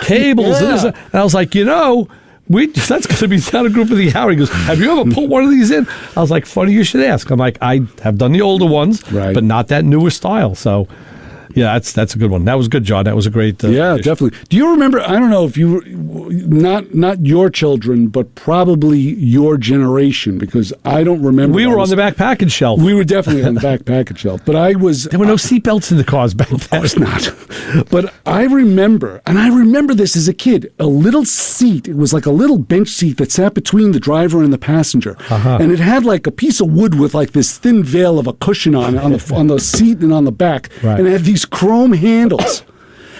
cables. Yeah. And I was like, that's going to be down a Group of the Hour. He goes, "Have you ever put one of these in?" I was like, "Funny you should ask." I'm like, "I have done the older ones, but not that newer style." So, yeah, that's a good one. That was good, John. That was a great yeah, definitely. Do you remember, I don't know if you, not your children, but probably your generation, because I don't remember. We were on the back package shelf. We were definitely on the back package shelf. But there were no seatbelts in the cars back then. Of course not. But I remember this as a kid, a little seat. It was like a little bench seat that sat between the driver and the passenger. And it had like a piece of wood with like this thin veil of a cushion on the seat and on the back. Right. And it had these chrome handles.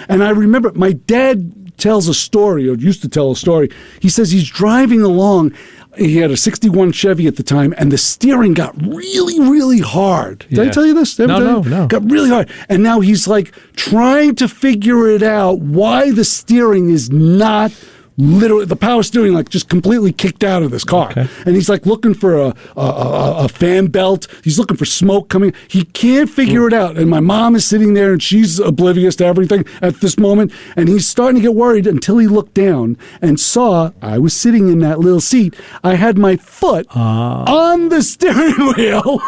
And I remember my dad tells a story, or used to tell a story. He says he's driving along. He had a 61 Chevy at the time, and the steering got really, really hard. Did I tell you this? No. Got really hard. And now he's like trying to figure it out why the steering is not literally, the power steering like just completely kicked out of this car. Okay. And he's like looking for a fan belt. He's looking for smoke coming. He can't figure it out. And my mom is sitting there and she's oblivious to everything at this moment. And he's starting to get worried until he looked down and saw I was sitting in that little seat. I had my foot on the steering wheel.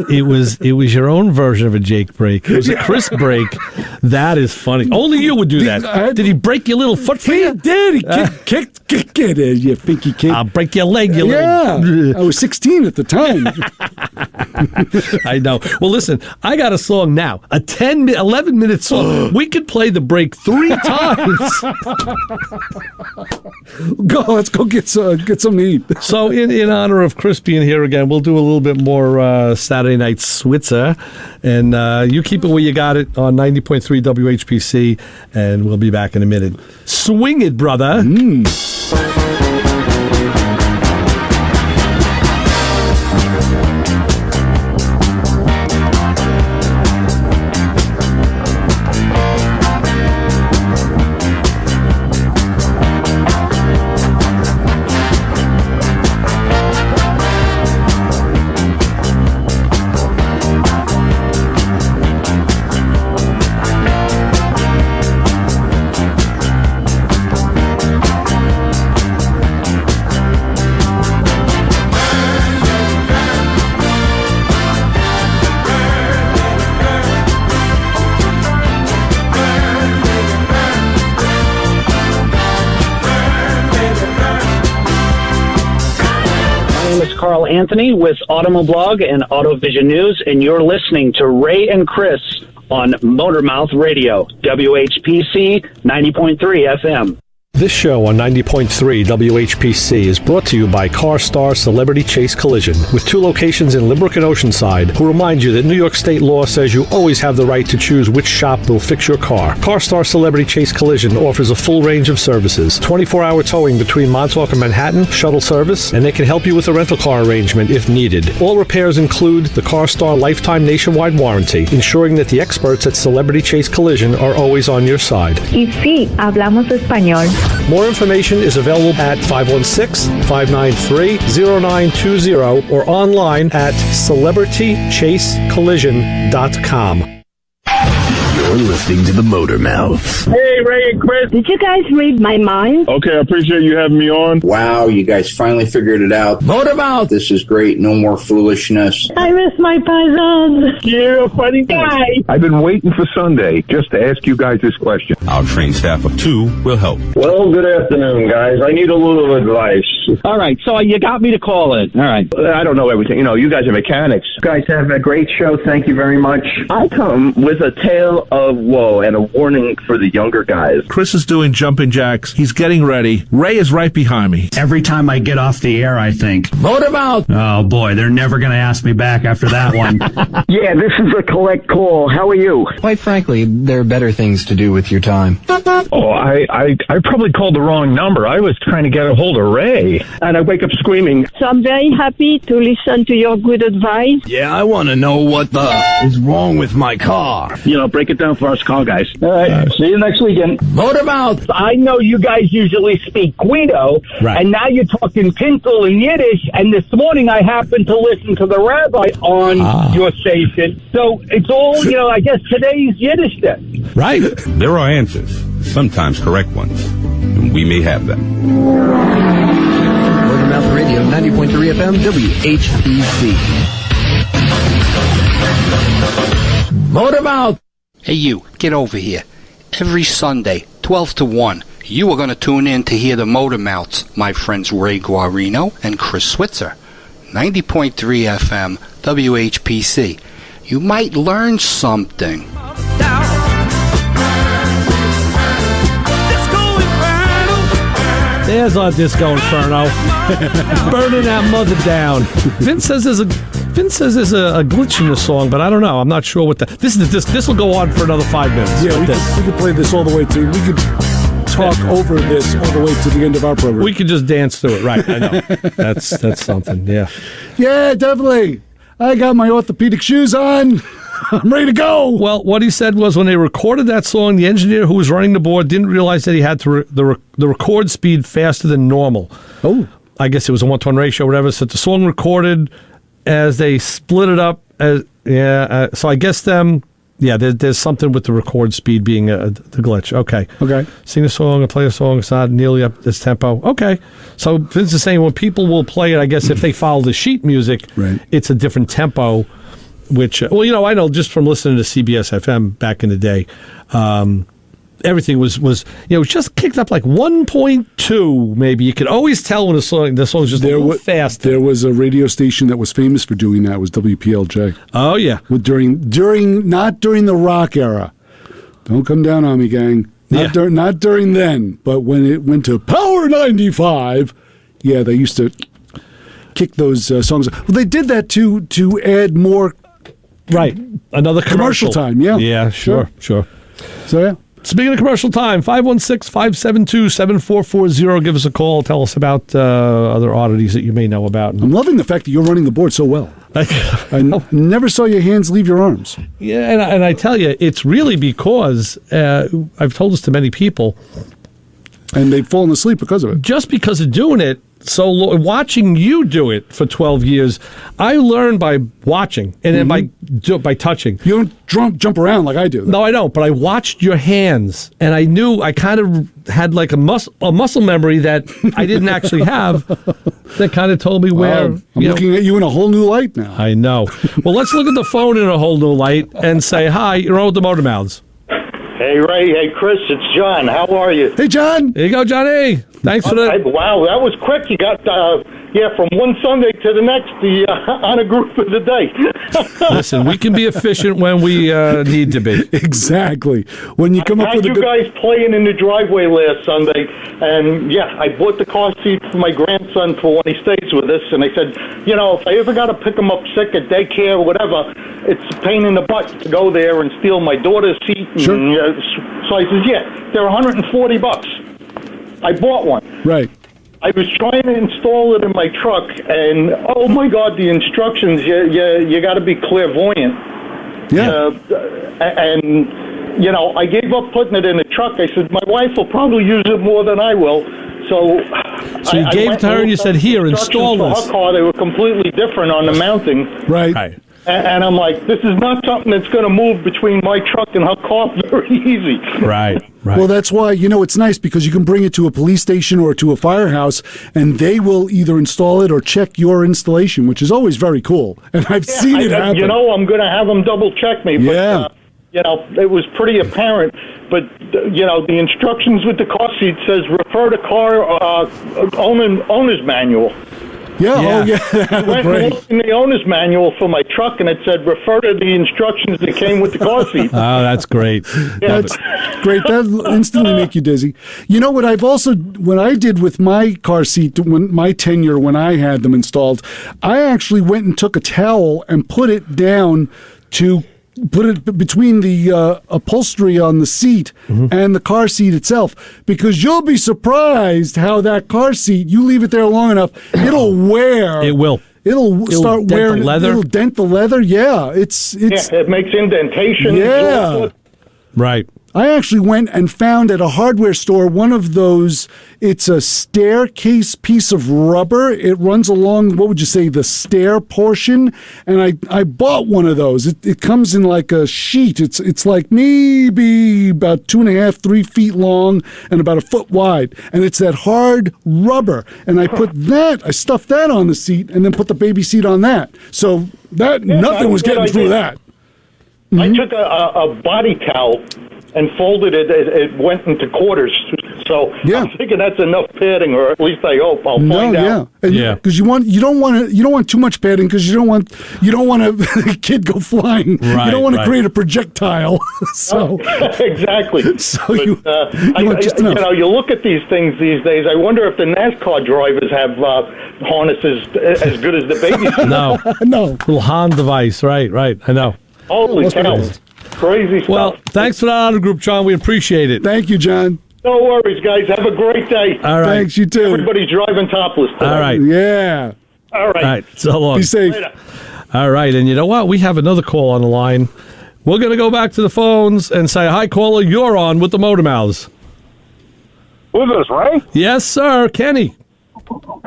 It was your own version of a Jake break. It was a Chris break. That is funny. Only you would do that. Did he break your little foot for you? He did. He kicked it, you finky kid. I'll break your leg, you little... I was 16 at the time. I know. Well, listen, I got a song now. A 11-minute song. We could play the break 3 times. Let's go get some to eat. So in honor of Chris being here again, we'll do a little bit more Saturday Night Switzer. And you keep it where you got it on 90.3 WHPC, and we'll be back in a minute. Swing it, brother. Anthony with Automoblog and AutoVision News, and you're listening to Ray and Chris on Motormouth Radio, WHPC 90.3 FM. This show on 90.3 WHPC is brought to you by CarStar Celebrity Chase Collision, with 2 locations in Limerick and Oceanside, who remind you that New York State law says you always have the right to choose which shop will fix your car. CarStar Celebrity Chase Collision offers a full range of services, 24-hour towing between Montauk and Manhattan, shuttle service, and they can help you with a rental car arrangement if needed. All repairs include the CarStar Lifetime Nationwide Warranty, ensuring that the experts at Celebrity Chase Collision are always on your side. Y sí, hablamos español. More information is available at 516-593-0920 or online at celebritychasecollision.com. You're listening to the Motor Mouth. Hey, Ray and Chris. Did you guys read my mind? Okay, I appreciate you having me on. Wow, you guys finally figured it out. Motor Mouth. This is great. No more foolishness. I miss my cousins. You're a funny guy. I've been waiting for Sunday just to ask you guys this question. Our trained staff of 2 will help. Well, good afternoon, guys. I need a little advice. All right, so you got me to call in. All right. I don't know everything. You guys are mechanics. You guys have a great show. Thank you very much. I come with a tale of woe and a warning for the younger guys. Chris is doing jumping jacks. He's getting ready. Ray is right behind me. Every time I get off the air, I think, Motormouth! Oh, boy, they're never going to ask me back after that one. Yeah, this is a collect call. How are you? Quite frankly, there are better things to do with your time. Oh, I probably called the wrong number. I was trying to get a hold of Ray. And I wake up screaming. So I'm very happy to listen to your good advice. Yeah, I want to know what the is wrong with my car. Break it down for us call guys. All right, see you next weekend. Motormouth! I know you guys usually speak Guido, Right. and now you're talking Tinsel and Yiddish, and this morning I happened to listen to the rabbi on your station. So it's all, I guess today's Yiddish then. Right. There are answers, sometimes correct ones, and we may have them. Motormouth Radio, 90.3 FM, WHPC. Motormouth! Hey, you, get over here. Every Sunday, 12 to 1, you are going to tune in to hear the Motor Mouths, my friends Ray Guarino and Chris Switzer. 90.3 FM, WHPC. You might learn something. There's our Disco Inferno. Burning that mother down. Vince says there's a glitch in the song, but I don't know. I'm not sure what this is. This will go on for another 5 minutes. Yeah, we could play this all the way to. We could talk over this all the way to the end of our program. We could just dance through it, right? I know. That's something. Yeah. Yeah, definitely. I got my orthopedic shoes on. I'm ready to go. Well, what he said was when they recorded that song, the engineer who was running the board didn't realize that he had to the record speed faster than normal. Oh. I guess it was a 1-to-1 ratio or whatever. So the song recorded as they split it up. So I guess there's something with the record speed being the glitch. Okay. Sing a song and play a song. It's not nearly up this tempo. Okay. So Vince is saying when people will play it, I guess if they follow the sheet music, right, it's a different tempo. Which, I know just from listening to CBS FM back in the day, everything was just kicked up like 1.2 maybe. You could always tell when the song is just a little fast. There was a radio station that was famous for doing that. It was WPLJ. Oh yeah, not during the rock era. Don't come down on me, gang. Not during then, but when it went to Power 95, yeah, they used to kick those songs. Well, they did that to add more. Right. Another commercial time, yeah. Yeah, sure. So, yeah. Speaking of commercial time, 516-572-7440. Give us a call. Tell us about other oddities that you may know about. I'm loving the fact that you're running the board so well. I never saw your hands leave your arms. Yeah, and I tell you, it's really because I've told this to many people. And they've fallen asleep because of it. Just because of doing it. So watching you do it for 12 years, I learned by watching and then by touching. You don't jump around like I do. No, I don't. But I watched your hands, and I knew I kind of had like a muscle memory that I didn't actually have. That kind of told me where. I'm looking at you in a whole new light now. I know. Well, let's look at the phone in a whole new light and say hi. You're on with the Motor Mouths. Hey, Ray. Hey, Chris. It's John. How are you? Hey, John. There you go, Johnny. Thanks for that. Wow, that was quick. You got, from one Sunday to the next, on a group of the day. Listen, we can be efficient when we need to be. Exactly. When you come up with you guys playing in the driveway last Sunday, and I bought the car seat for my grandson for when he stays with us, and I said, if I ever got to pick him up sick at daycare or whatever, it's a pain in the butt to go there and steal my daughter's seat. Sure. And, so I said, they're $140. I bought one. Right. I was trying to install it in my truck, and oh my God, the instructions! You got to be clairvoyant. Yeah. And I gave up putting it in the truck. I said my wife will probably use it more than I will. So you gave it to her and you said, "Here, install this." Her car, they were completely different on the mounting. Right. And I'm like, this is not something that's going to move between my truck and her car very easy. Right. Well, that's why, it's nice because you can bring it to a police station or to a firehouse, and they will either install it or check your installation, which is always very cool. And I've seen it happen. I'm going to have them double check me. But, it was pretty apparent. But, the instructions with the car seat says refer to car owner's manual. Yeah. I went and looked in the owner's manual for my truck, and it said refer to the instructions that came with the car seat. Oh, that's great. That's great. That'll instantly make you dizzy. You know what what I did with my car seat, my tenure when I had them installed, I actually went and took a towel and put it down to put it between the upholstery on the seat and the car seat itself, because you'll be surprised how that car seat, you leave it there long enough, it'll wear. It will. It'll start wearing the leather. It'll dent the leather. Yeah, it makes indentation. Yeah, right. I actually went and found at a hardware store one of those. It's a staircase piece of rubber. It runs along, what would you say, the stair portion. And I bought one of those. It comes in like a sheet. It's like maybe about 2.5, 3 feet long and about 1 foot wide. And it's that hard rubber. And I stuffed that on the seat and then put the baby seat on that. So nothing was getting through that. I took a body towel and folded it. It went into quarters. So I'm thinking that's enough padding, or at least I hope. I'll find out. Because you don't want too much padding, because you don't want a kid go flying. Right, you don't want to create a projectile. So exactly. So but, you want just enough. You look at these things these days. I wonder if the NASCAR drivers have harnesses as good as the baby. No. Little Han device. Right. I know. Holy cow. Crazy stuff. Well, thanks for that auto group, John. We appreciate it. Thank you, John. No worries, guys. Have a great day. All right. Thanks, you too. Everybody's driving topless today. All right. Yeah. All right. So long. Be safe. Later. All right. And you know what? We have another call on the line. We're going to go back to the phones and say, hi, caller, you're on with the Motor Mouths. Who's this, Ray? Yes, sir. Kenny.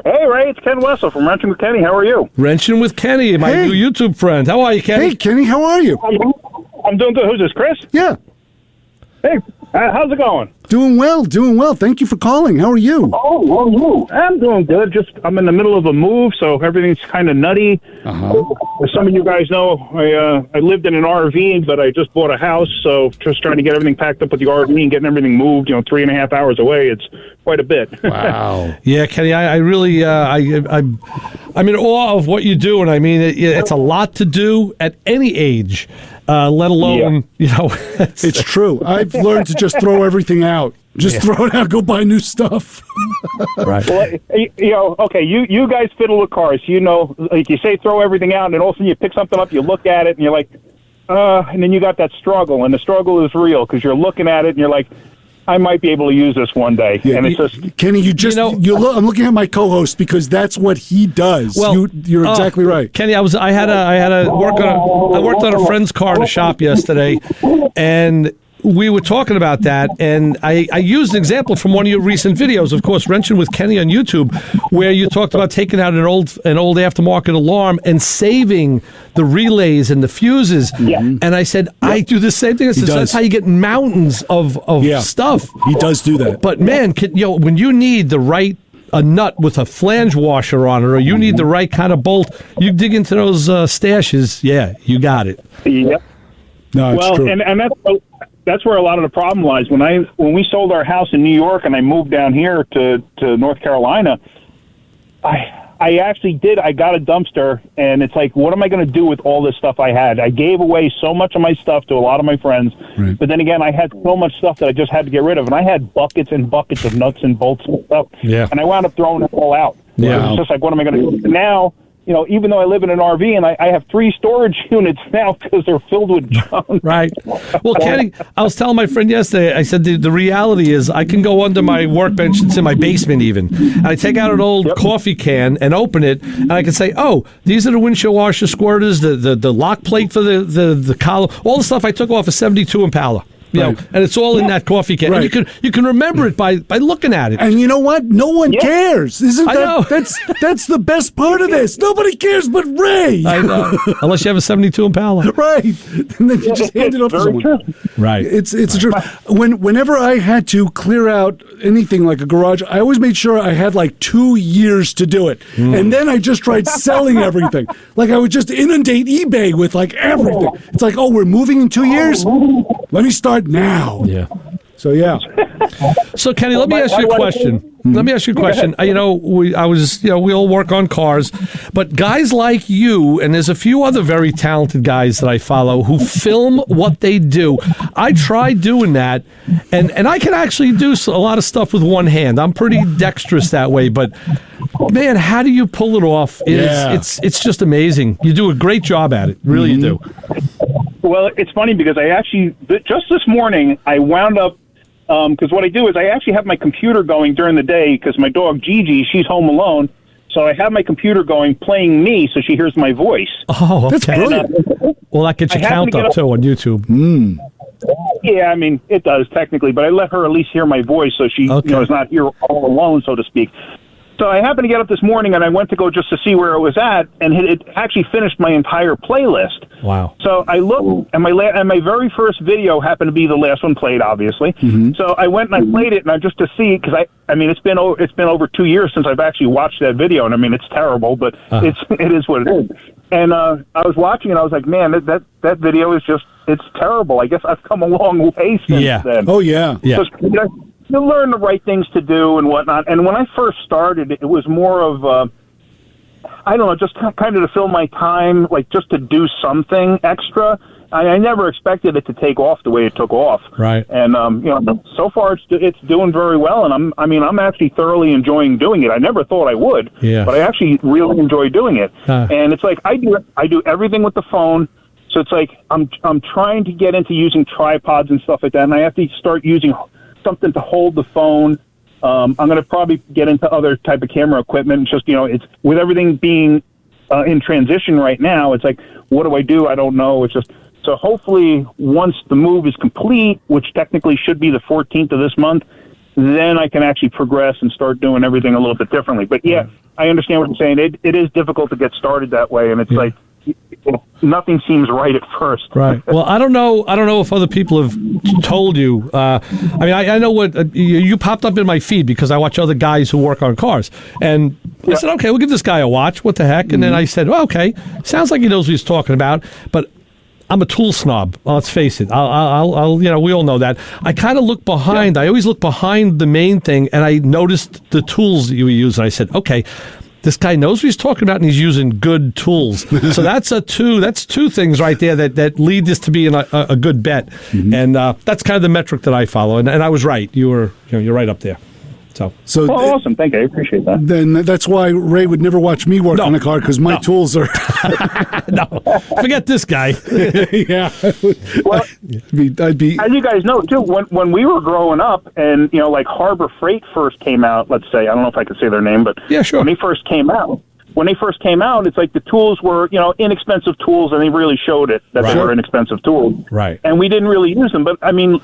Hey, Ray, it's Ken Wessel from Wrenching with Kenny. How are you? Wrenching with Kenny, my new YouTube friend. How are you, Kenny? Hey, Kenny, how are you? I'm doing good. Who's this, Chris? Yeah. Hey, how's it going? Doing well. Thank you for calling. How are you? I'm doing good. I'm in the middle of a move, so everything's kind of nutty. As some of you guys know, I lived in an RV, but I just bought a house, so just trying to get everything packed up with the RV and getting everything moved, 3.5 hours away. It's quite a bit. Wow. Yeah, Kenny, I really, I'm in awe of what you do, and I mean, it's a lot to do at any age, let alone, It's true. I've learned to just throw everything out. Throw it out, go buy new stuff. Right. Well, okay, you guys fiddle with cars. Like you say, throw everything out, and then all of a sudden you pick something up, you look at it, and you're like, and then you got that struggle, and the struggle is real, because you're looking at it, and you're like, I might be able to use this one day. Yeah, and it's just... Kenny, I'm looking at my co-host, because that's what he does. Well, you're exactly right. Kenny, I worked on a friend's car in a shop yesterday, and we were talking about that, and I used an example from one of your recent videos, of course, Wrenching with Kenny on YouTube, where you talked about taking out an old aftermarket alarm and saving the relays and the fuses. Yeah. And I said, I do the same thing. I said, that's how you get mountains of stuff. He does do that. But man, when you need a nut with a flange washer on it, or you need the right kind of bolt, you dig into those stashes. Yeah, you got it. Yep. No, it's true. And that's where a lot of the problem lies. When we sold our house in New York and I moved down here to North Carolina, I actually I got a dumpster, and it's like, what am I going to do with all this stuff I had? I gave away so much of my stuff to a lot of my friends, right. But then again, I had so much stuff that I just had to get rid of, and I had buckets and buckets of nuts and bolts and stuff, and I wound up throwing it all out. Yeah. It's just like, what am I going to do? Now, even though I live in an RV, and I have 3 storage units now because they're filled with junk. Right. Well, Kenny, I was telling my friend yesterday, I said the reality is I can go under my workbench, it's in my basement even, and I take out an old coffee can and open it, and I can say, oh, these are the windshield washer squirters, the lock plate for the collar, all the stuff I took off a 72 Impala. You know, and it's all in that coffee can. Right. And you can remember it by looking at it. And you know what? No one cares. Isn't I know. that's the best part of this? Nobody cares but Ray. I know. Unless you have a 72 Impala. Right. And then you just hand it off to someone. True. Right. It's the truth. Whenever I had to clear out anything like a garage, I always made sure I had like 2 years to do it. And then I just tried selling everything. Like I would just inundate eBay with like everything. It's like, oh, we're moving in 2 years? Let me start now. Yeah. So, yeah. So, Kenny, let me ask you a question. Let me ask you a question. We all work on cars, but guys like you, and there's a few other very talented guys that I follow who film what they do. I tried doing that, and I can actually do a lot of stuff with one hand. I'm pretty dexterous that way, but man, how do you pull it off? It's just amazing. You do a great job at it. Really, you do. Well, it's funny because I actually, just this morning, I wound up, because what I do is I actually have my computer going during the day because my dog Gigi, she's home alone. So I have my computer going, playing me, so she hears my voice. Oh, okay. That's brilliant. Well, that gets your count up, too, on YouTube. Yeah, I mean, it does, technically, but I let her at least hear my voice so she is not here all alone, so to speak. So I happened to get up this morning, and I went to go just to see where it was at, and it actually finished my entire playlist. Wow. So I looked, and my very first video happened to be the last one played, obviously. So I went and I played it, and just to see, because I mean, it's been over 2 years since I've actually watched that video, and I mean, it's terrible, but it is what it is. And I was watching it, and I was like, man, that video is just, it's terrible. I guess I've come a long way since then. Oh, yeah. So, you learn the right things to do and whatnot. And when I first started, it was more of, I don't know, just kind of to fill my time, like just to do something extra. I never expected it to take off the way it took off. Right. And, so far it's doing very well. And I'm actually thoroughly enjoying doing it. I never thought I would, but I actually really enjoy doing it. And it's like, I do everything with the phone. So it's like, I'm trying to get into using tripods and stuff like that. And I have to start using something to hold the phone. I'm going to probably get into other type of camera equipment. Just, it's with everything being in transition right now. It's like, what do I do? I don't know. It's just, so hopefully once the move is complete, which technically should be the 14th of this month, then I can actually progress and start doing everything a little bit differently. But yeah, I understand what you're saying. It is difficult to get started that way. And it's like, nothing seems right at first. Right. Well, I don't know if other people have told you. I mean, I know what you popped up in my feed because I watch other guys who work on cars, and I said, okay, we'll give this guy a watch. What the heck? And then I said, well, okay, sounds like he knows what he's talking about, but I'm a tool snob. Let's face it. I'll we all know that. I kind of look behind. I always look behind the main thing, and I noticed the tools that you use, and I said, okay, this guy knows what he's talking about, and he's using good tools. So that's two things right there that lead this to being a good bet. And that's kind of the metric that I follow. And I was right. You're right up there. So awesome. Thank you. I appreciate that. Then that's why Ray would never watch me work on a car, because my tools are... No, forget this guy. Yeah. Well, I'd be... As you guys know, too, when we were growing up and, like Harbor Freight first came out, let's say, I don't know if I could say their name, but yeah, sure. When they first came out, it's like the tools were, inexpensive tools, and they really showed it that they were inexpensive tools. Right. And we didn't really use them. But, I mean,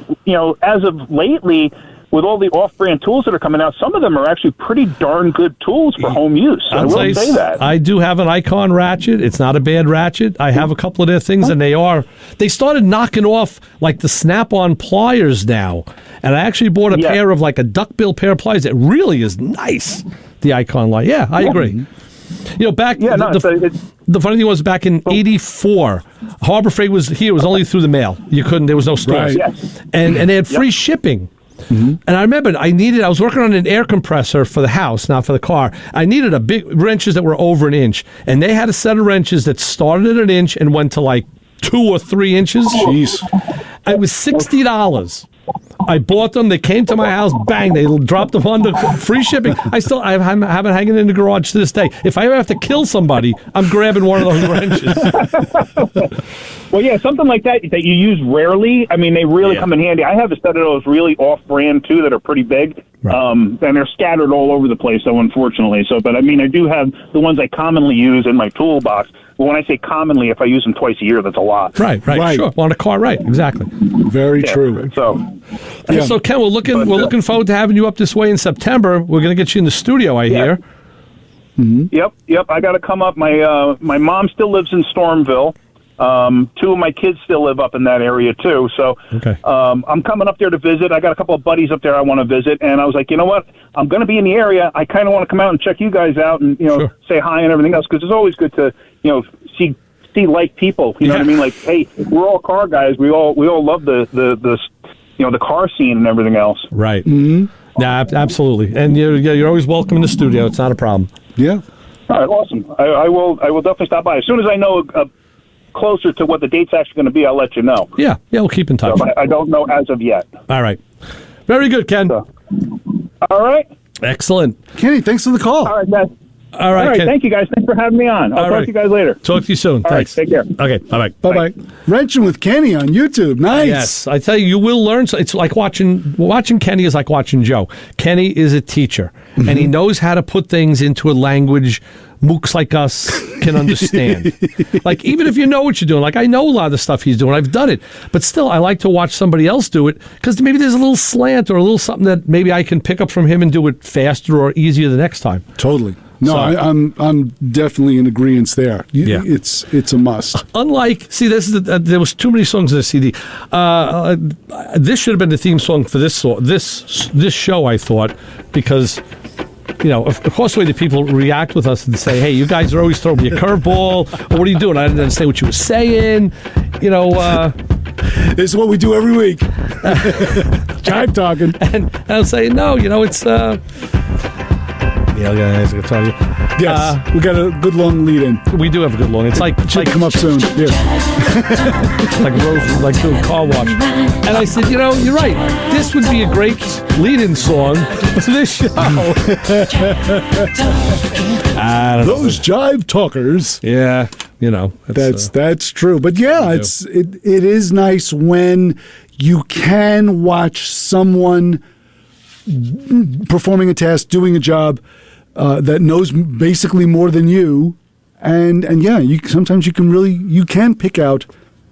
as of lately, with all the off-brand tools that are coming out, some of them are actually pretty darn good tools for home use. I will say that. I do have an Icon ratchet. It's not a bad ratchet. I have a couple of their things, and they started knocking off like the snap-on pliers now. And I actually bought a pair of like a duckbill pair of pliers that really is nice. The Icon line. Yeah, I agree. Back the funny thing was back in '84, Harbor Freight was here. It was only through the mail. You couldn't. There was no stores, and they had free shipping. And I remember I was working on an air compressor for the house, not for the car. I needed wrenches that were over an inch, and they had a set of wrenches that started at an inch and went to like 2 or 3 inches. Jeez. It was $60. I bought them. They came to my house. Bang! They dropped them on the free shipping. I have it hanging in the garage to this day. If I ever have to kill somebody, I'm grabbing one of those wrenches. Well, yeah, something like that you use rarely. I mean, they really come in handy. I have a set of those really off-brand, too, that are pretty big. And they're scattered all over the place, though, unfortunately. So, but I mean, I do have the ones I commonly use in my toolbox. But when I say commonly, if I use them twice a year, that's a lot. Right. Sure. On a car, right? Exactly. Very true. So, so Ken, we're looking forward to having you up this way in September. We're going to get you in the studio, I hear. Mm-hmm. Yep. I got to come up. My mom still lives in Stormville. 2 of my kids still live up in that area too. So I'm coming up there to visit. I got a couple of buddies up there I want to visit, and I was like, you know what? I'm going to be in the area. I kind of want to come out and check you guys out, and say hi and everything else, because it's always good to see like people. You know what I mean? Like, hey, we're all car guys. We all love the car scene and everything else. Right. Mm-hmm. Yeah, absolutely. And you're always welcome in the studio. It's not a problem. Yeah. All right. Awesome. I will definitely stop by as soon as I know closer to what the date's actually going to be. I'll let you know. Yeah, we'll keep in touch. So, I don't know as of yet. All right. Very good, Ken. All right. Excellent. Kenny, thanks for the call. All right, guys. All right, Ken. Thank you, guys. Thanks for having me on. I'll talk to you guys later. Talk to you soon. All Thanks. right, take care. Okay, bye-bye. Bye-bye. Wrenching with Kenny on YouTube. Nice. Yes, I tell you, you will learn. It's like watching Kenny is like watching Joe. Kenny is a teacher, and he knows how to put things into a language mooks like us can understand. Like, even if you know what you're doing, like I know a lot of the stuff he's doing, I've done it, but still I like to watch somebody else do it, because maybe there's a little slant or a little something that maybe I can pick up from him and do it faster or easier the next time. Totally. No, so, I'm definitely in agreement there. It's a must. Unlike, see, there was too many songs in the CD. This should have been the theme song for this show, I thought, because of course, the way that people react with us and say, "Hey, you guys are always throwing me a curveball," or "What are you doing? I didn't understand what you were saying." This is what we do every week. Jive talking, and I'll say, "No, it's." Guys, I tell you. Yes, we got a good long lead in. We do have a good long. It's like come up soon. Yeah. like doing car wash. And I said, you're right. This would be a great lead-in song for this show. Those jive talkers. Yeah, that's true. But yeah, it is nice when you can watch someone performing a task, doing a job that knows basically more than you, and sometimes you can pick out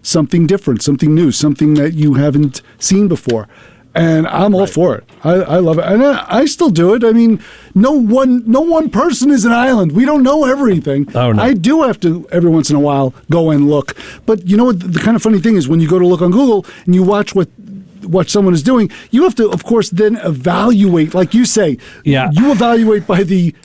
something different, something new, something that you haven't seen before, and I'm all for it. I love it, and I still do it. I mean, no one person is an island. We don't know everything. Oh, no. I do have to every once in a while go and look, but you know what? The kind of funny thing is when you go to look on Google and you watch what someone is doing, you have to, of course, then evaluate, like you say. Yeah. You evaluate by the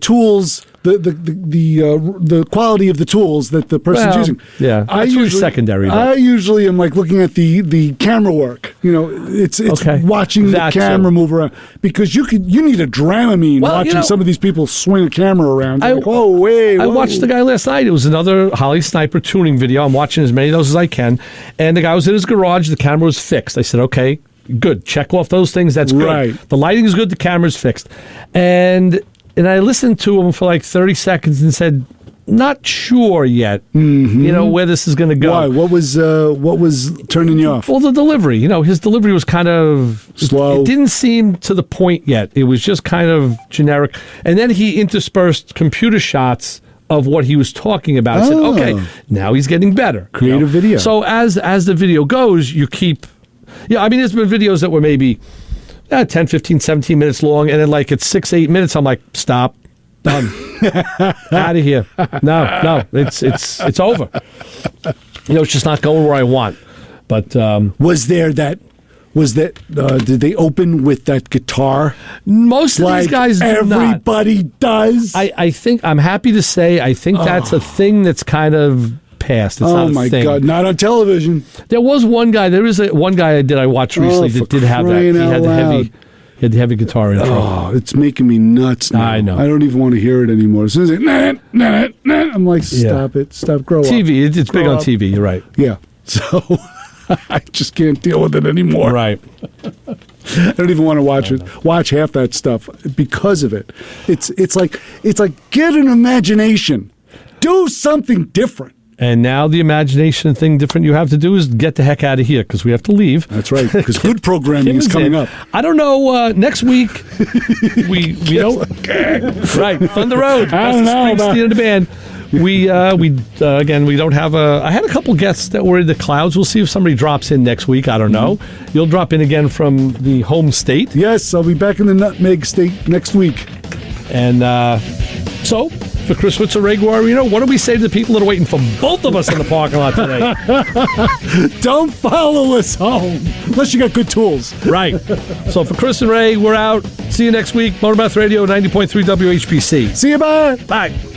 tools, the quality of the tools that the person's using. Yeah, that's usually secondary. I usually am like looking at the camera work. It's watching the camera move around, because you need a Dramamine watching some of these people swing a camera around. I watched the guy last night. It was another Holly Sniper tuning video. I'm watching as many of those as I can, and the guy was in his garage. The camera was fixed. I said, okay, good. Check off those things. That's good. Right. The lighting is good. The camera's fixed, and I listened to him for like 30 seconds and said, not sure yet, where this is going to go. Why? What was turning you off? Well, the delivery. His delivery was kind of slow. It didn't seem to the point yet. It was just kind of generic. And then he interspersed computer shots of what he was talking about. I said, okay, now he's getting better. Create a video. So as the video goes, you keep... Yeah, I mean, there's been videos that were maybe 10, 15, 17 minutes long, and then like at 6-8 minutes, I'm like, stop, done, out of here. No, it's over. It's just not going where I want. But did they open with that guitar? Most of these guys do everybody not. Does. I think, I'm happy to say, I think that's a thing that's kind of past. It's not a thing. God, not on television. There was one guy. There is one guy I watched recently that did have that. He had the heavy guitar intro. Oh, it's making me nuts now. I know. I don't even want to hear it anymore. As soon as I'm like, stop it. Stop, grow up. TV, it's big on TV. You're right. Yeah. So I just can't deal with it anymore. Right. I don't even want to watch half that stuff because of it. It's like get an imagination. Do something different. And now the imagination thing different you have to do is get the heck out of here because we have to leave. That's right, because good programming is coming up. I don't know, next week, we don't... Right, Thunder Road. I don't know about... Springsteen and the band. We don't have I had a couple guests that were in the clouds. We'll see if somebody drops in next week. I don't know. You'll drop in again from the home state. Yes, I'll be back in the Nutmeg State next week. And so, for Chris Switzer, Ray Guarino, what do we say to the people that are waiting for both of us in the parking lot today? Don't follow us home unless you got good tools. Right. So for Chris and Ray, we're out. See you next week. Motormouth Radio 90.3 WHPC. See you, bye. Bye.